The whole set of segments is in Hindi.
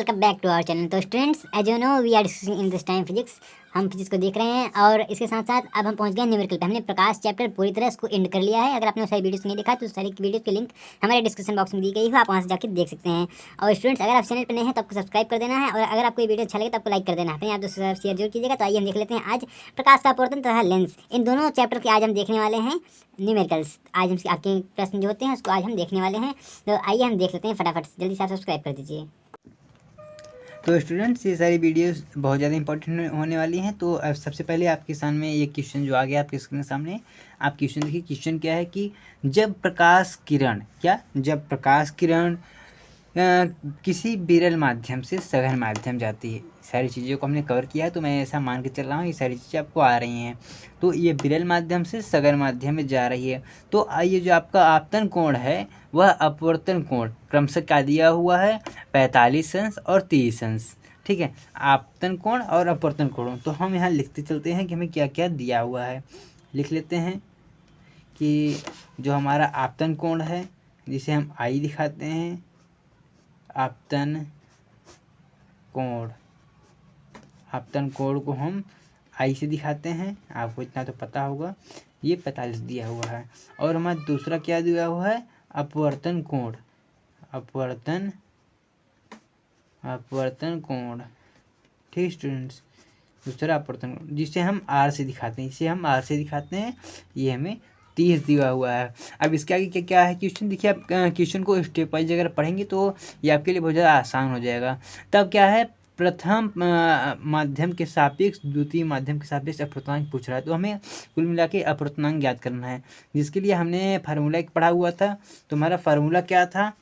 Welcome back to our channel. तो students, as you know we are discussing in this time physics. हम फिजिक्स को देख रहे हैं और इसके साथ साथ अब हम पहुंच गए न्यूमेरिकल पे। हमने प्रकाश चैप्टर पूरी तरह इसको एंड कर लिया है। अगर आपने सारी वीडियोस नहीं देखा तो सारी वीडियोस की लिंक हमारे डिस्क्रिप्शन बॉक्स में दी गई है, आप वहाँ से जाकर देख सकते हैं। और स्टूडेंट्स, अगर आप चैनल पर नए हैं तो आपको सब्सक्राइब कर देना है और अगर आपको ये वीडियो अच्छा लगे तो आपको लाइक कर देना है। अपने आप दोस्तों के साथ शेयर जरूर कीजिएगा। तो आइए हम देख लेते हैं आज प्रकाश का अपवर्तन तथा लेंस, इन दोनों चैप्टर के आज हम देखने वाले हैं न्यूमेरिकल्स। आज हम आपके प्रश्न जो होते हैं उसको आज हम देखने वाले हैं। तो आइए हम देख लेते हैं फटाफट से। जल्दी से आप सब्सक्राइब कर दीजिए। तो स्टूडेंट्स, ये सारी वीडियोस बहुत ज़्यादा इंपॉर्टेंट होने वाली हैं। तो अब सबसे पहले आपके सामने ये क्वेश्चन जो आ गया आपके स्क्रीन के सामने, आप क्वेश्चन देखिए। क्वेश्चन क्या है कि जब प्रकाश किरण किसी विरल माध्यम से सघन माध्यम जाती है। सारी चीज़ों को हमने कवर किया है, तो मैं ऐसा मान के चल रहा हूँ ये सारी चीज़ें आपको आ रही हैं। तो ये विरल माध्यम से सघन माध्यम में जा रही है। तो आइए, जो आपका आपतन कोण है वह अपवर्तन कोण क्रमशः क्या दिया हुआ है, 45 अंश और 30 अंश। ठीक है, आपतन कोण और अपवर्तन कोण। तो हम यहाँ लिखते चलते हैं कि हमें क्या क्या दिया हुआ है। लिख लेते हैं कि जो हमारा आपतन कोण है, जिसे हम आई दिखाते हैं, आपतन कोण को हम आई से दिखाते हैं। आपको इतना तो पता होगा, ये 45 दिया हुआ है। और हमारा दूसरा क्या दिया हुआ है, अपवर्तन कोण। ठीक स्टूडेंट्स, दूसरा अपवर्तन कोण जिसे हम आर से दिखाते हैं, ये हमें 30 दिया हुआ है। अब इसके आगे क्या क्या है क्वेश्चन देखिए। आप क्वेश्चन को स्टेप वाइज अगर पढ़ेंगे तो ये आपके लिए बहुत ज़्यादा आसान हो जाएगा। तब क्या है, प्रथम माध्यम के सापेक्ष द्वितीय माध्यम के सापेक्ष अपवर्तनांक पूछ रहा है। तो हमें कुल मिला के अपवर्तनांक ज्ञात करना है, जिसके लिए हमने फार्मूला एक पढ़ा हुआ था। तो हमारा फार्मूला क्या था,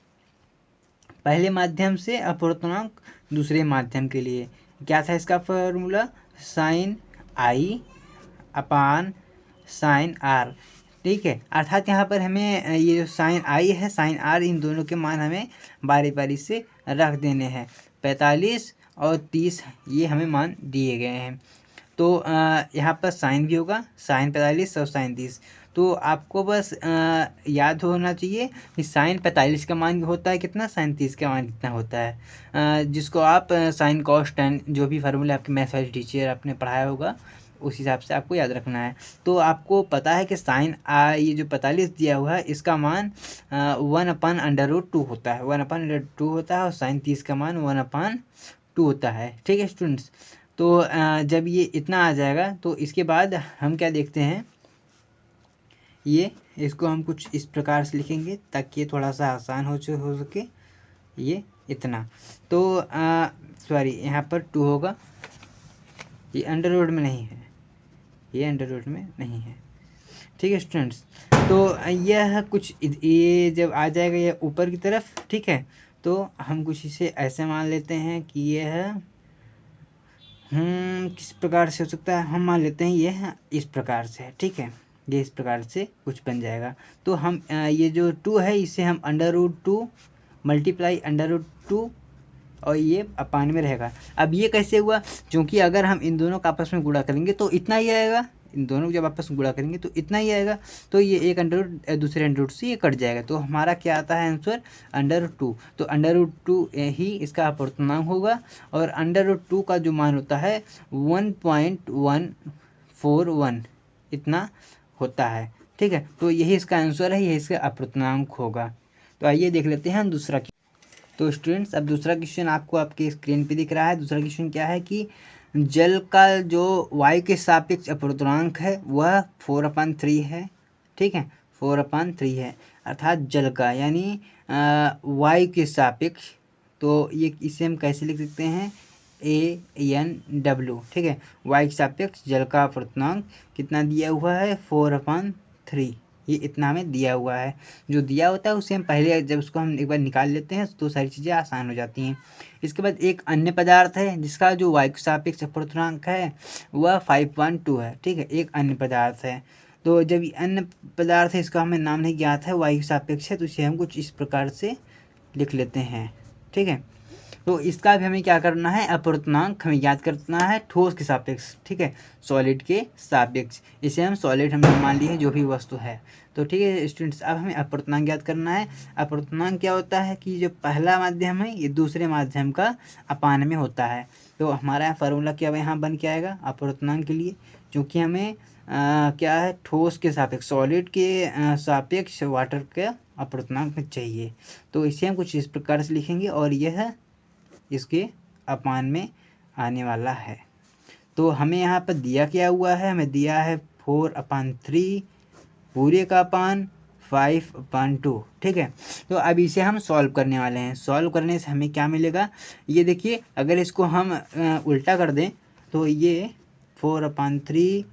पहले माध्यम से अपवर्तनांक दूसरे माध्यम के लिए क्या था इसका formula, sine I upon sine R. ठीक है, अर्थात यहाँ पर हमें ये जो साइन आई है, साइन आर, इन दोनों के मान हमें बारी बारी से रख देने हैं। 45 और 30 ये हमें मान दिए गए हैं। तो यहाँ पर साइन भी होगा, साइन 45 और साइन 30। तो आपको बस याद होना चाहिए कि साइन 45 का मान होता है कितना, साइन 30 का मान कितना होता है। जिसको आप साइन कॉस टेन, जो भी फार्मूला आपके मैथ वाले टीचर आपने पढ़ाया होगा, उस हिसाब से आपको याद रखना है। तो आपको पता है कि साइन ये जो 45 दिया हुआ है इसका मान 1/√2 होता है, 1/√2 होता है। और साइन 30 का मान 1/2 होता है। ठीक है स्टूडेंट्स, तो जब ये इतना आ जाएगा तो इसके बाद हम क्या देखते हैं, ये इसको हम कुछ इस प्रकार से लिखेंगे ताकि ये थोड़ा सा आसान हो सके। ये इतना तो सॉरी, यहाँ पर 2 होगा, ये अंडर में नहीं है, ठीक है स्टूडेंट्स। तो यह कुछ ये जब आ जाएगा ये ऊपर की तरफ, ठीक है, तो हम कुछ इसे ऐसे मान लेते हैं कि यह किस प्रकार से हो सकता है, हम मान लेते हैं यह इस प्रकार से है। ठीक है, ये इस प्रकार से कुछ बन जाएगा। तो हम ये जो 2 है इसे हम √2 मल्टीप्लाई √2 और ये अपान में रहेगा। अब ये कैसे हुआ, क्योंकि अगर हम इन दोनों का आपस में गुणा करेंगे तो इतना ही आएगा, इन दोनों को जब आपस में गुणा करेंगे तो इतना ही आएगा। तो ये एक अंडर दूसरे √ से ये कट जाएगा। तो हमारा क्या आता है आंसर, √2। तो √2 ही इसका अपवर्तनांक होगा। और √2 का जो मान होता है 1.141 इतना होता है। ठीक है, तो यही इसका आंसर है, यही इसका अपवर्तनांक होगा। तो आइए देख लेते हैं हम दूसरा। तो स्टूडेंट्स, अब दूसरा क्वेश्चन आपको आपके स्क्रीन पे दिख रहा है। दूसरा क्वेश्चन क्या है कि जल का जो वायु के सापेक्ष अपवर्तनांक है वह 4/3 है। ठीक है, 4/3 है, अर्थात जल का यानी वायु के सापेक्ष। तो ये इसे हम कैसे लिख सकते हैं, ANW। ठीक है, वायु के सापेक्ष जल का अपवर्तनांक कितना दिया हुआ है, 4/3। ये इतना हमें दिया हुआ है। जो दिया होता है उसे हम पहले जब उसको हम एक बार निकाल लेते हैं तो सारी चीज़ें आसान हो जाती हैं। इसके बाद एक अन्य पदार्थ है जिसका जो वायु के सापेक्ष अपवर्तनांक है वह 5.2 है। ठीक है, एक अन्य पदार्थ है। तो जब ये अन्य पदार्थ है, इसका हमें नाम नहीं ज्ञात है, वायु के सापेक्ष है, तो इसे हम कुछ इस प्रकार से लिख लेते हैं। ठीक है, तो इसका भी हमें क्या करना है, अपवर्तनांक हमें याद करना है ठोस के सापेक्ष, ठीक है, सॉलिड के सापेक्ष। इसे हम सॉलिड हमने मान लिया है जो भी वस्तु है। तो ठीक है स्टूडेंट्स, अब हमें अपवर्तनांक याद करना है। अपवर्तनांक क्या होता है कि जो पहला माध्यम है ये दूसरे माध्यम का अपान में होता है। तो हमारा फार्मूला क्या यहाँ बन के आएगा अपवर्तनांक के लिए, क्योंकि हमें क्या है, ठोस के सापेक्ष, सॉलिड के सापेक्ष वाटर का अपवर्तनांक में चाहिए। तो इसे हम कुछ इस प्रकार से लिखेंगे और यह इसके अपान में आने वाला है। तो हमें यहाँ पर दिया क्या हुआ है, हमें दिया है 4/3 पूरे का अपान 5/2, ठीक है। तो अब इसे हम सॉल्व करने वाले हैं। सॉल्व करने से हमें क्या मिलेगा, ये देखिए, अगर इसको हम उल्टा कर दें तो ये 4/3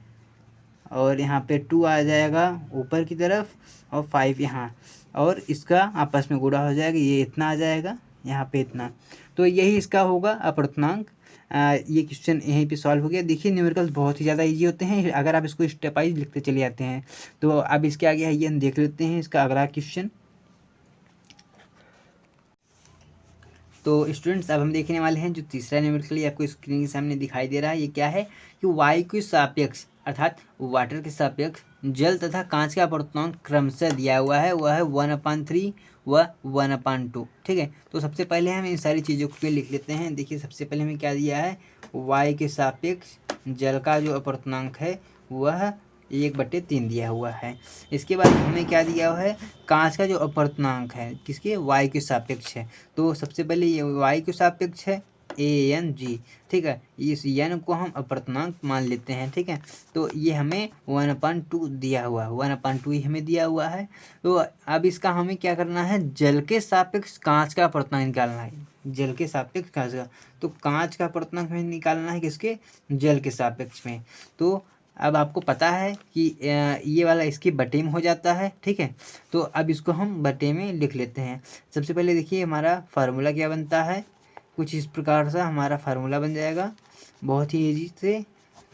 और यहाँ पे 2 आ जाएगा ऊपर की तरफ और 5 यहाँ, और इसका आपस में गुणा हो जाएगा, ये इतना आ जाएगा, यहाँ पे इतना। तो यही इसका होगा अपवर्तनांक। ये क्वेश्चन यहीं पे सॉल्व हो गया। देखिए न्यूमेरिकल्स बहुत ही ज़्यादा इजी होते हैं अगर आप इसको स्टेप वाइज लिखते चले जाते हैं। तो अब इसके आगे आइए हम देख लेते हैं इसका अगला क्वेश्चन। तो स्टूडेंट्स अब हम देखने वाले हैं जो तीसरा न्यूमेरिकल आपको स्क्रीन के सामने दिखाई दे रहा है। ये क्या है कि वायु के सापेक्ष अर्थात वाटर के सापेक्ष जल तथा कांच का अपवर्तनांक क्रमशः दिया हुआ है, वह है 1/3 व 1/2, ठीक है। तो सबसे पहले हम इन सारी चीज़ों को लिख लेते हैं। देखिए सबसे पहले हमें क्या दिया है, वायु के सापेक्ष जल का जो अपवर्तनांक है वह 1/3 दिया हुआ है। इसके बाद हमें क्या दिया हुआ है, कांच का जो अपवर्तनांक है किसके, वायु के सापेक्ष है। तो सबसे पहले ये वायु के सापेक्ष है ANG, ठीक है। इस n को हम अपवर्तनांक मान लेते हैं, ठीक है। तो ये हमें 1/2 दिया हुआ है, 1/2 ही हमें दिया हुआ है। तो अब इसका हमें क्या करना है, जल के सापेक्ष कांच का अपवर्तनांक निकालना है। जल के सापेक्ष कांच का, तो कांच का अपवर्तनांक हमें निकालना है किसके, जल के सापेक्ष में। तो अब आपको पता है कि ये वाला इसके बटे में हो जाता है, ठीक है। तो अब इसको हम बटे में लिख लेते हैं। सबसे पहले देखिए हमारा फार्मूला क्या बनता है, कुछ इस प्रकार से हमारा फार्मूला बन जाएगा बहुत ही ईजी से।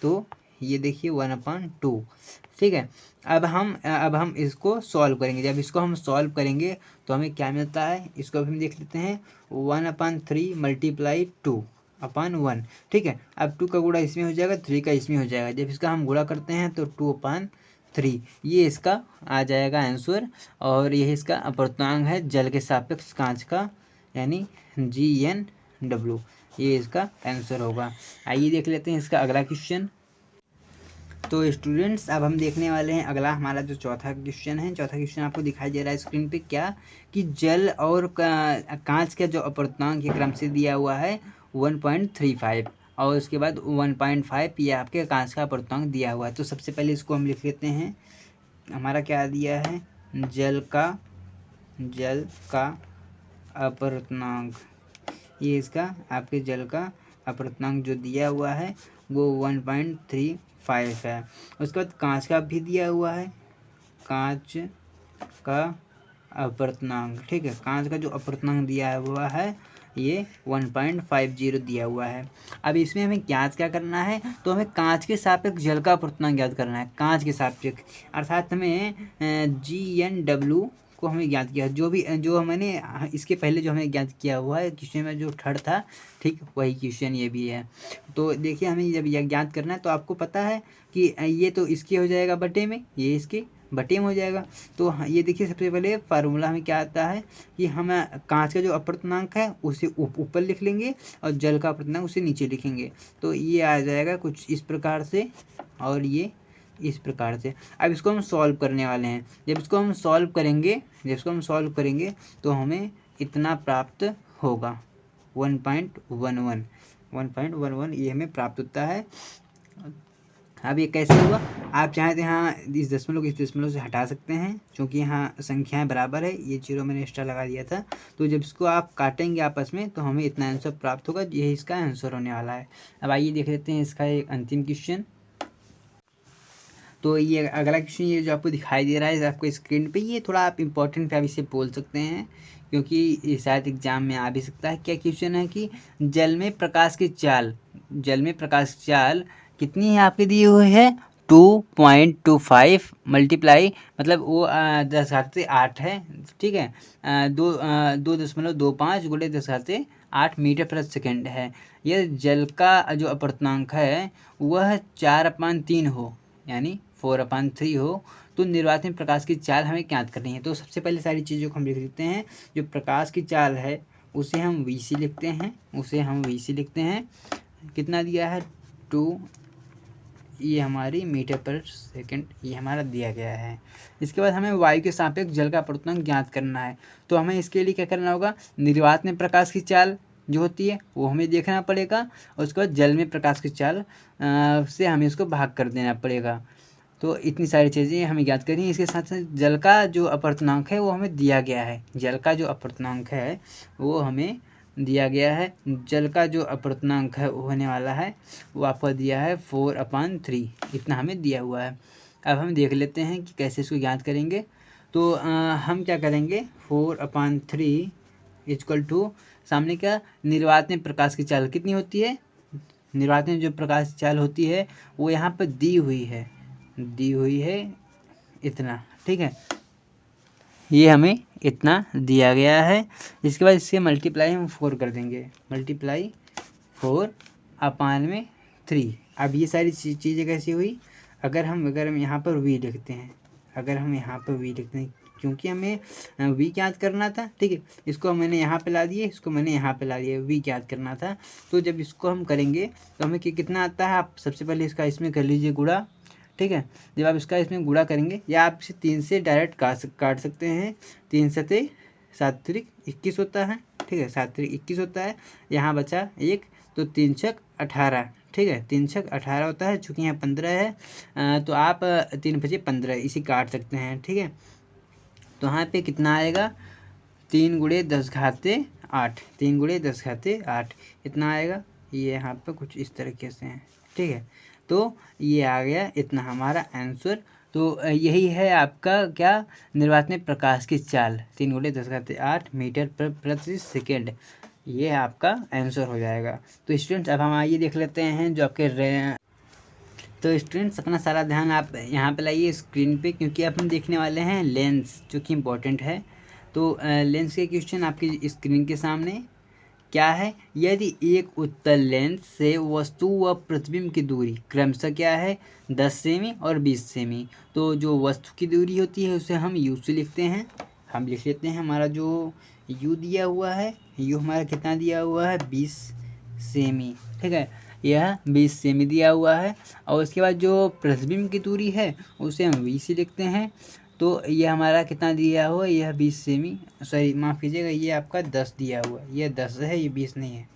तो ये देखिए 1/2, ठीक है। अब हम इसको सॉल्व करेंगे। जब इसको हम सॉल्व करेंगे तो हमें क्या मिलता है, इसको भी हम देख लेते हैं। 1/3 × 2/1, ठीक है। अब 2 का गुणा इसमें हो जाएगा, 3 का इसमें हो जाएगा। जब इसका हम गुणा करते हैं तो 2/3 ये इसका आ जाएगा आंसर। और यही इसका अपवर्तनांक है जल के सापेक्ष कांच का, यानी GNW, ये इसका आंसर होगा। आइए देख लेते हैं इसका अगला क्वेश्चन। तो स्टूडेंट्स अब हम देखने वाले हैं अगला हमारा जो चौथा क्वेश्चन है। चौथा क्वेश्चन आपको दिखाई दे रहा है स्क्रीन पे, क्या कि जल और कांच का जो अपवर्तनांक क्रम से दिया हुआ है 1.35 और उसके बाद 1.5 ये आपके कांच का अपवर्तनांक दिया हुआ है। तो सबसे पहले इसको हम लिख लेते हैं। हमारा क्या दिया है, जल का अपवर्तनांक, ये इसका आपके जल का अपवर्तनांक जो दिया हुआ है वो 1.35 है। उसके बाद कांच का भी दिया हुआ है, कांच का अपवर्तनांक, ठीक है। कांच का जो अपवर्तनांक दिया हुआ है ये 1.50 दिया हुआ है। अब इसमें हमें ज्ञात क्या करना है, तो हमें कांच के सापेक्ष जल का अपवर्तनांक ज्ञात करना है। कांच के सापेक्ष अर्थात हमें GNW को हमें ज्ञात किया, जो मैंने इसके पहले जो हमें ज्ञात किया हुआ है क्वेश्चन में जो थर्ड था, ठीक वही क्वेश्चन ये भी है। तो देखिए हमें जब यह ज्ञात करना है तो आपको पता है कि ये तो इसके हो जाएगा बटे में, ये इसके बटे में हो जाएगा। तो ये देखिए सबसे पहले फार्मूला हमें क्या आता है कि हम कांच का जो अपवर्तनांक है उसे ऊपर लिख लेंगे और जल का अपवर्तनांक उसे नीचे लिखेंगे। तो ये आ जाएगा कुछ इस प्रकार से और ये इस प्रकार से। अब इसको हम सॉल्व करने वाले हैं। जब इसको हम सॉल्व करेंगे तो हमें इतना प्राप्त होगा, 1.11 ये हमें प्राप्त होता है। अब ये कैसे हुआ, आप चाहें तो यहाँ इस दशमलव से हटा सकते हैं, क्योंकि यहाँ संख्याएं बराबर है। ये 0 मैंने एक्स्ट्रा लगा दिया था। तो जब इसको आप काटेंगे आपस में तो हमें इतना आंसर प्राप्त होगा, यही इसका आंसर होने वाला है। अब आइए देख लेते हैं इसका एक अंतिम क्वेश्चन। तो ये अगला क्वेश्चन ये जो आपको दिखाई दे रहा है आपको स्क्रीन पे, ये थोड़ा आप इम्पोर्टेंट आप इसे बोल सकते हैं क्योंकि ये शायद एग्जाम में आ भी सकता है। क्या क्वेश्चन है कि जल में प्रकाश की चाल कितनी है आपके दिए हुए है, 2.25 मल्टीप्लाई, मतलब वो 10⁸ है, ठीक है। 2.25 × 10⁸ 8 मीटर प्रति सेकंड है। यह जल का जो अपवर्तनांक है वह 4/3 हो, यानी 4/3 हो, तो निर्वात में प्रकाश की चाल हमें ज्ञात करनी है। तो सबसे पहले सारी चीज़ों को हम लिख देते हैं। जो प्रकाश की चाल है उसे हम VC लिखते हैं, कितना दिया है 2, ये हमारी मीटर पर सेकंड ये हमारा दिया गया है। इसके बाद हमें वायु के सापेक्ष जल का अपवर्तनांक ज्ञात करना है। तो हमें इसके लिए क्या करना होगा, निर्वात में प्रकाश की चाल जो होती है वो हमें देखना पड़ेगा, और उसके बाद जल में प्रकाश की चाल से हमें इसको भाग कर देना पड़ेगा। तो इतनी सारी चीज़ें हमें ज्ञात करनी है। इसके साथ साथ जल का जो अपवर्तनांक है वो हमें दिया गया है। जल का जो अपवर्तनांक है वो हमें दिया गया है। जल का जो अपवर्तनांक है वो होने वाला है, वो आपको दिया है 4/3, इतना हमें दिया हुआ है। अब हम देख लेते हैं कि कैसे इसको ज्ञात करेंगे। तो हम क्या करेंगे, 4/3 इक्वल टू सामने क्या, निर्वात में प्रकाश की चाल कितनी होती है, निर्वात में जो प्रकाश की चाल होती है वो यहाँ पर दी हुई है इतना, ठीक है, ये हमें इतना दिया गया है। इसके बाद इससे मल्टीप्लाई हम 4 कर देंगे, मल्टीप्लाई 4/3। अब ये सारी चीज़ें कैसी हुई, अगर हम यहाँ पर v लिखते हैं, क्योंकि हमें v ज्ञात करना था, ठीक है, इसको मैंने यहाँ पे ला दिए, इसको मैंने यहाँ पे ला दिया, v ज्ञात करना था। तो जब इसको हम करेंगे तो हमें कितना आता है, आप सबसे पहले इसका इसमें कर लीजिए गुणा, ठीक है। जब आप इसका इसमें गुणा करेंगे, या आप इसे 3 से डायरेक्ट काट सकते हैं। 3 7 21 होता है, ठीक है, 7 21 होता है, यहाँ बचा 1, तो 3 6 18, ठीक है, 3 6 18 होता है। चूँकि यहाँ 15 है तो आप 3 5 15 इसे काट सकते हैं, ठीक है। तो यहाँ पे कितना आएगा, 3 × 10 घाते 8, 3 × 10 घाते 8 इतना आएगा। ये यहाँ पे कुछ इस तरीके से है, ठीक है। तो ये आ गया इतना हमारा आंसर। तो यही है आपका क्या, निर्वात में प्रकाश की चाल 3 × 10 घाते 8 मीटर प्रति सेकेंड, ये आपका आंसर हो जाएगा। तो स्टूडेंट्स अब हम आइए देख लेते हैं जो आपके तो स्टूडेंट्स अपना सारा ध्यान आप यहाँ पे लाइए स्क्रीन पे, क्योंकि अब हम देखने वाले हैं लेंस, जो कि इम्पोर्टेंट है। तो लेंस के क्वेश्चन आपकी स्क्रीन के सामने क्या है, यदि एक उत्तल लेंस से वस्तु व प्रतिबिंब की दूरी क्रमशः क्या है, 10 सेमी और 20 सेमी। तो जो वस्तु की दूरी होती है उसे हम यू से लिखते हैं। हम लिख लेते हैं, हमारा जो यू दिया हुआ है, यू हमारा कितना दिया हुआ है, 20 सेमी, ठीक है, यह 20 सेमी दिया हुआ है। और उसके बाद जो प्रतिबिंब की दूरी है उसे हम वी से लिखते हैं। तो ये हमारा कितना दिया हुआ, यह 20 सेमी, सॉरी माफ़ कीजिएगा, ये आपका 10 दिया हुआ, यह 10 है, ये 20 नहीं है,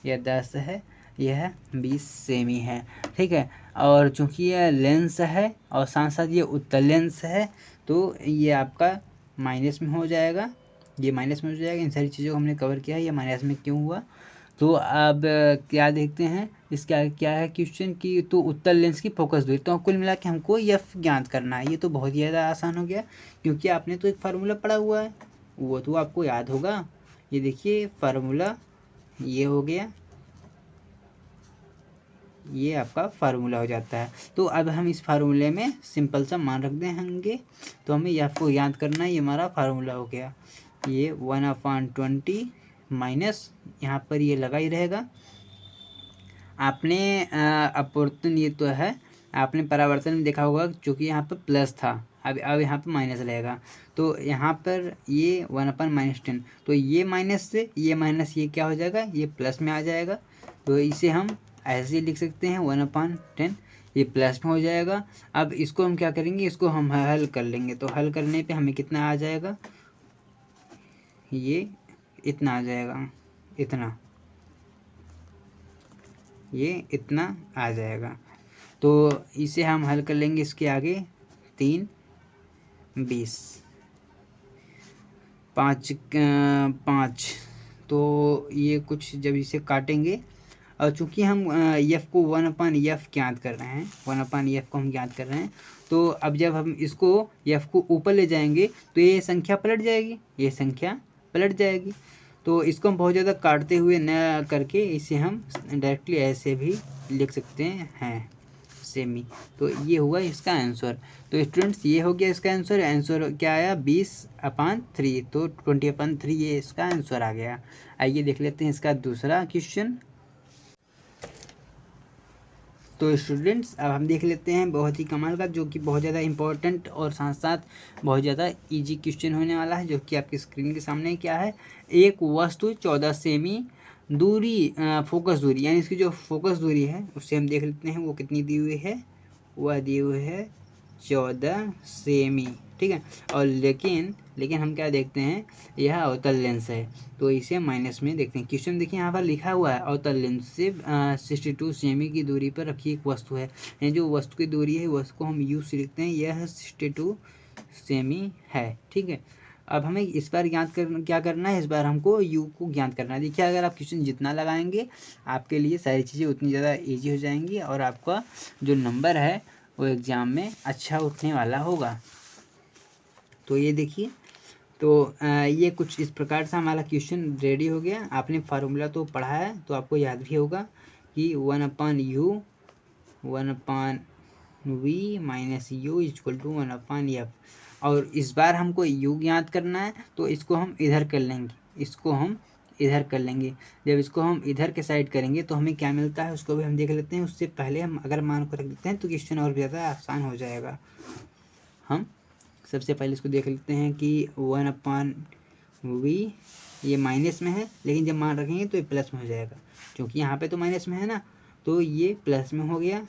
यह 10 है, यह 20 सेमी है, ठीक है। और चूंकि यह लेंस है और साथ साथ ये उत्तल लेंस है, तो ये आपका माइनस में हो जाएगा, ये माइनस में हो जाएगा। इन सारी चीज़ों को हमने कवर किया है, ये माइनस में क्यों हुआ। तो अब क्या देखते हैं, इसका क्या है क्वेश्चन की, तो उत्तल लेंस की फोकस दूरी, तो कुल मिला के हमको एफ ज्ञात करना है। ये तो बहुत ही ज़्यादा आसान हो गया, क्योंकि आपने तो एक फार्मूला पढ़ा हुआ है, वो तो आपको याद होगा। ये देखिए फार्मूला, ये हो गया, ये आपका फार्मूला हो जाता है। तो अब हम इस फार्मूले में सिंपल सा मान रख देंगे, तो हमें एफ को याद करना है, ये हमारा फार्मूला हो गया, ये 1/20 माइनस, यहाँ पर ये लगा ही रहेगा। आपने अपवर्तन, ये तो है, आपने परावर्तन में देखा होगा, क्योंकि यहाँ पर प्लस था, अब यहाँ पर माइनस रहेगा। तो यहाँ पर ये 1/-10, तो ये माइनस से ये माइनस, ये क्या हो जाएगा, ये प्लस में आ जाएगा। तो इसे हम ऐसे लिख सकते हैं 1/10, ये प्लस में हो जाएगा। अब इसको हम क्या करेंगे, इसको हम हल कर लेंगे। तो हल करने पे हमें कितना आ जाएगा, ये इतना आ जाएगा, इतना, ये इतना आ जाएगा। तो इसे हम हल कर लेंगे, इसके आगे 3 20 5 तो ये कुछ जब इसे काटेंगे, और चूंकि हम एफ को 1/f ज्ञात कर रहे हैं, 1/f को हम ज्ञात कर रहे हैं, तो अब जब हम इसको एफ को ऊपर ले जाएंगे तो ये संख्या पलट जाएगी, ये संख्या पलट जाएगी। तो इसको हम बहुत ज़्यादा काटते हुए न करके इसे हम डायरेक्टली ऐसे भी लिख सकते हैं, सेमी। तो ये हुआ इसका आंसर। तो स्टूडेंट्स ये हो गया इसका आंसर। आंसर क्या आया 20/3, तो 20/3 ये इसका आंसर आ गया। आइए देख लेते हैं इसका दूसरा क्वेश्चन। तो स्टूडेंट्स अब हम देख लेते हैं बहुत ही कमाल का, जो कि बहुत ज़्यादा इंपॉर्टेंट और साथ साथ बहुत ज़्यादा इजी क्वेश्चन होने वाला है, जो कि आपकी स्क्रीन के सामने क्या है। एक वस्तु 14 सेमी दूरी फोकस दूरी, यानी इसकी जो फोकस दूरी है उससे हम देख लेते हैं वो कितनी दी हुई है। वह दी हुई है 14 सेमी, ठीक है। और लेकिन हम क्या देखते हैं, यह अवतल लेंस है, तो इसे माइनस में देखते हैं। क्वेश्चन देखिए यहाँ पर लिखा हुआ है अवतल लेंस से 62 सेमी की दूरी पर रखी एक वस्तु है। यानी जो वस्तु की दूरी है उसको हम यू से लिखते हैं, यह 62 सेमी है, ठीक है। अब हमें इस बार क्या करना है, इस बार हमको यू को ज्ञात करना है। देखिए अगर आप क्वेश्चन जितना लगाएंगे आपके लिए सारी चीज़ें उतनी ज़्यादा ईजी हो जाएंगी और आपका जो नंबर है वो एग्ज़ाम में अच्छा उठने वाला होगा। तो ये देखिए, तो ये कुछ इस प्रकार से हमारा क्वेश्चन रेडी हो गया। आपने फार्मूला तो पढ़ा है तो आपको याद भी होगा कि 1/u 1/v minus u equal to 1/f। और इस बार हमको u ज्ञात करना है, तो इसको हम इधर कर लेंगे। जब इसको हम इधर के साइड करेंगे तो हमें क्या मिलता है उसको भी हम देख लेते हैं। उससे पहले हम अगर मान को रख देते हैं तो क्वेश्चन और भी ज़्यादा आसान हो जाएगा। हम सबसे पहले इसको देख लेते हैं कि 1/v ये माइनस में है, लेकिन जब मान रखेंगे तो ये प्लस में हो जाएगा, क्योंकि यहाँ पे तो माइनस में है ना, तो ये प्लस में हो गया।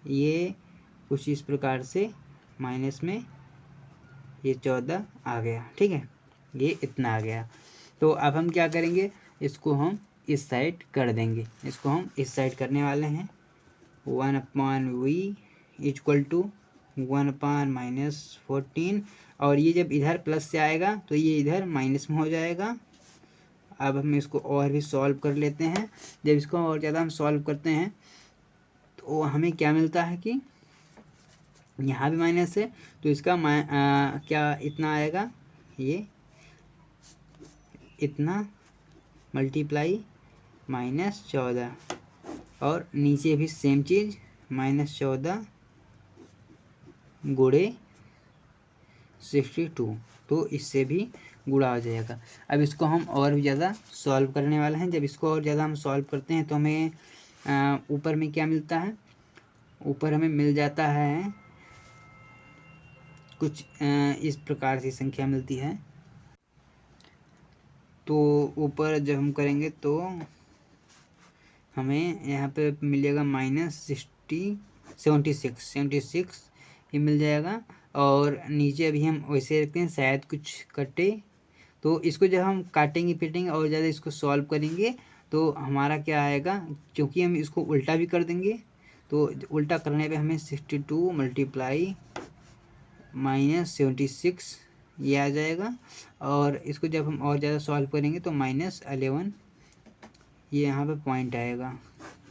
ये कुछ इस प्रकार से माइनस में ये 14 आ गया, ठीक है, ये इतना आ गया। तो अब हम क्या करेंगे, इसको हम इस साइड कर देंगे। इसको हम इस साइड करने वाले हैं। 1/v इक्वल टू 1/-14, और ये जब इधर प्लस से आएगा तो ये इधर माइनस में हो जाएगा। अब हम इसको और भी सॉल्व कर लेते हैं। जब इसको और ज़्यादा हम सॉल्व करते हैं तो हमें क्या मिलता है कि यहाँ भी माइनस है, तो इसका क्या इतना आएगा, ये इतना मल्टीप्लाई -14, और नीचे भी सेम चीज़ -14 गुणे 62, तो इससे भी गुणा हो जाएगा। अब इसको हम और भी ज़्यादा सॉल्व करने वाले हैं। जब इसको और ज़्यादा हम सॉल्व करते हैं तो हमें ऊपर में क्या मिलता है, ऊपर हमें मिल जाता है कुछ इस प्रकार से संख्या मिलती है। तो ऊपर जब हम करेंगे तो हमें यहाँ पे मिलेगा -76 ये मिल जाएगा। और नीचे अभी हम वैसे रखते हैं, शायद कुछ कटे, तो इसको जब हम काटेंगे पीटेंगे और ज़्यादा इसको सॉल्व करेंगे तो हमारा क्या आएगा, क्योंकि हम इसको उल्टा भी कर देंगे, तो उल्टा करने पे हमें 62 मल्टीप्लाई -76 ये आ जाएगा। और इसको जब हम और ज़्यादा सॉल्व करेंगे तो -11 ये यहाँ पे पॉइंट आएगा,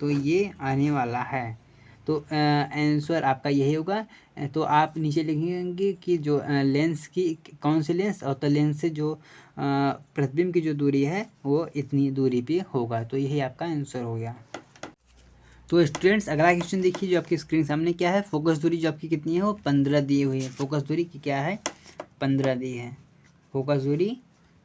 तो ये आने वाला है। तो आंसर आपका यही होगा। तो आप नीचे लिखेंगे कि जो लेंस की कौन सी लेंस, अवतल लेंस से जो प्रतिबिंब की जो दूरी है वो इतनी दूरी पे होगा। तो यही आपका आंसर हो गया। तो स्टूडेंट्स अगला क्वेश्चन देखिए, जो आपकी स्क्रीन सामने क्या है, फोकस दूरी जो आपकी कितनी है वो 15 दी हुई है। फोकस दूरी की क्या है, 15 दी है। फोकस दूरी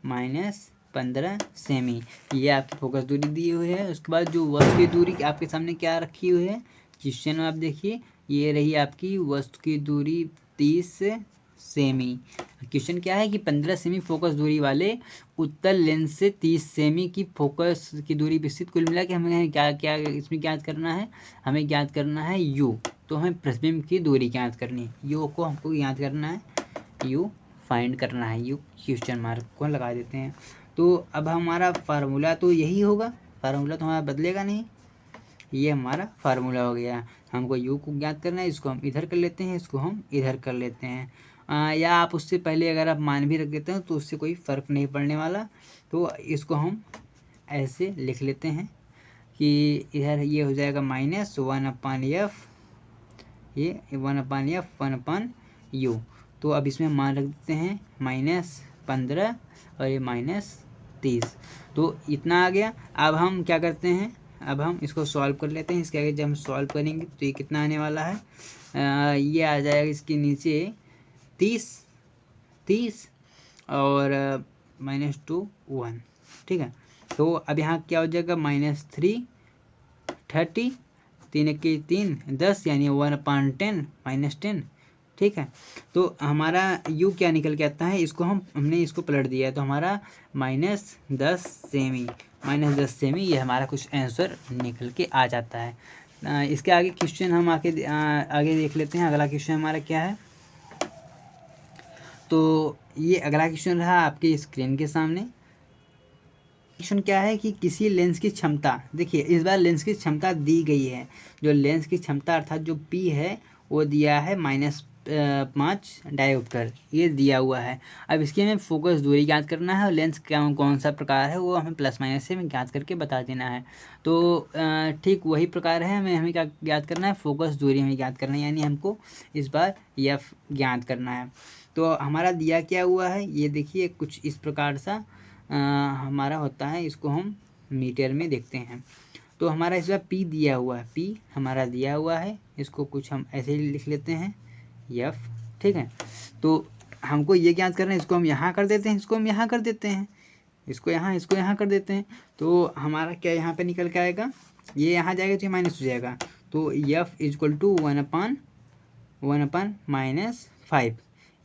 -15 सेमी, ये आपकी फोकस दूरी दी हुई है। उसके बाद जो वस्तु की दूरी आपके सामने क्या रखी हुई है, क्वेश्चन में आप देखिए, ये रही आपकी वस्तु की दूरी 30 सेमी। क्वेश्चन क्या है कि 15 सेमी फोकस दूरी वाले उत्तल लेंस से 30 सेमी की फोकस की दूरी पर स्थित, कुल मिला के हमें क्या क्या इसमें ज्ञात करना है, हमें ज्ञात करना है यू। तो हमें प्रतिबिंब की दूरी ज्ञात करनी है, यू को हमको ज्ञात करना है, यू फाइंड करना है, यू क्वेश्चन मार्क को लगा देते हैं। तो अब हमारा फार्मूला तो यही होगा, फार्मूला तो हमारा बदलेगा नहीं, ये हमारा फार्मूला हो गया। हमको यू को ज्ञात करना है, इसको हम इधर कर लेते हैं, इसको हम इधर कर लेते हैं। या आप उससे पहले अगर आप मान भी रख देते हैं तो उससे कोई फ़र्क नहीं पड़ने वाला। तो इसको हम ऐसे लिख लेते हैं कि इधर ये हो जाएगा -1/f, ये 1/f 1/u। तो अब इसमें मान रख देते हैं -15 और ये -30, तो इतना आ गया। अब हम क्या करते हैं, अब हम इसको सॉल्व कर लेते हैं। इसके आगे जब हम सॉल्व करेंगे तो ये कितना आने वाला है, ये आ जाएगा इसके नीचे 30 और -2 1, ठीक है। तो अब यहाँ क्या हो जाएगा, -3 30, 3 की 3 10 यानी 1/10 -10, ठीक है। तो हमारा u क्या निकल के आता है, इसको हमने इसको पलट दिया है तो हमारा -10 सेमी ये हमारा कुछ आंसर निकल के आ जाता है। इसके आगे क्वेश्चन हम आगे देख लेते हैं। अगला क्वेश्चन हमारा क्या है, तो ये अगला क्वेश्चन रहा आपके स्क्रीन के सामने। क्वेश्चन क्या है कि किसी लेंस की क्षमता, देखिए इस बार लेंस की क्षमता दी गई है। जो लेंस की क्षमता अर्थात जो P है वो दिया है -5 डायोप्टर, ये दिया हुआ है। अब इसकी हमें फोकस दूरी ज्ञात करना है और लेंस कौन सा प्रकार है वो हमें प्लस माइनस से ज्ञात करके बता देना है। तो ठीक वही प्रकार है, हमें क्या ज्ञात करना है, फोकस दूरी हमें ज्ञात करना है, यानी हमको इस बार F ज्ञात करना है। तो हमारा दिया क्या हुआ है, ये देखिए कुछ इस प्रकार सा हमारा होता है, इसको हम मीटर में देखते हैं। तो हमारा इस बार P दिया हुआ है, P हमारा दिया हुआ है, इसको कुछ हम ऐसे ही लिख लेते हैं F, ठीक है। तो हमको ये ज्ञात करना है, इसको हम यहाँ कर देते हैं, इसको हम यहाँ कर देते हैं, इसको यहाँ कर देते हैं। तो हमारा क्या यहाँ पे निकल के आएगा, ये यहाँ जाएगा तो ये माइनस हो जाएगा। तो F = 1/-5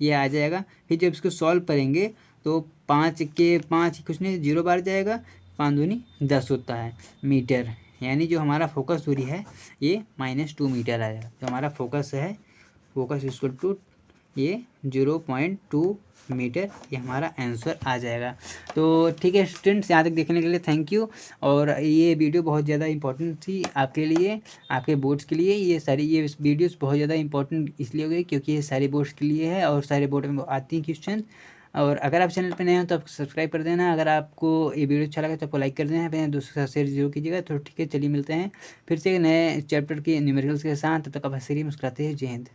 ये आ जाएगा। फिर जब इसको सॉल्व करेंगे तो 5 कुछ नहीं 0 बार जाएगा, 5 दूनी 10 होता है मीटर, यानी जो हमारा फोकस दूरी है ये -2 मीटर आएगा। जो हमारा फोकस है, फोकस = ये 0.2 मीटर, ये हमारा आंसर आ जाएगा। तो ठीक है स्टूडेंट्स, यहाँ तक देखने के लिए थैंक यू। और ये वीडियो बहुत ज़्यादा इंपॉर्टेंट थी आपके लिए, आपके बोर्ड्स के लिए। ये वीडियोस बहुत ज़्यादा इंपॉर्टेंट इसलिए हो गई क्योंकि ये सारे बोर्ड्स के लिए है और सारे बोर्ड में आती हैं क्वेश्चन। और अगर आप चैनल पर नए हो तो आप सब्सक्राइब कर देना। अगर आपको ये वीडियो अच्छा लगा तो आपको लाइक कर देना, अपने दोस्तों के साथ शेयर जरूर कीजिएगा। तो ठीक है, चलिए मिलते हैं फिर से नए चैप्टर के न्यूमेरिकल्स के साथ। तब तक आप हंसी मुस्कुराते हैं। जय हिंद।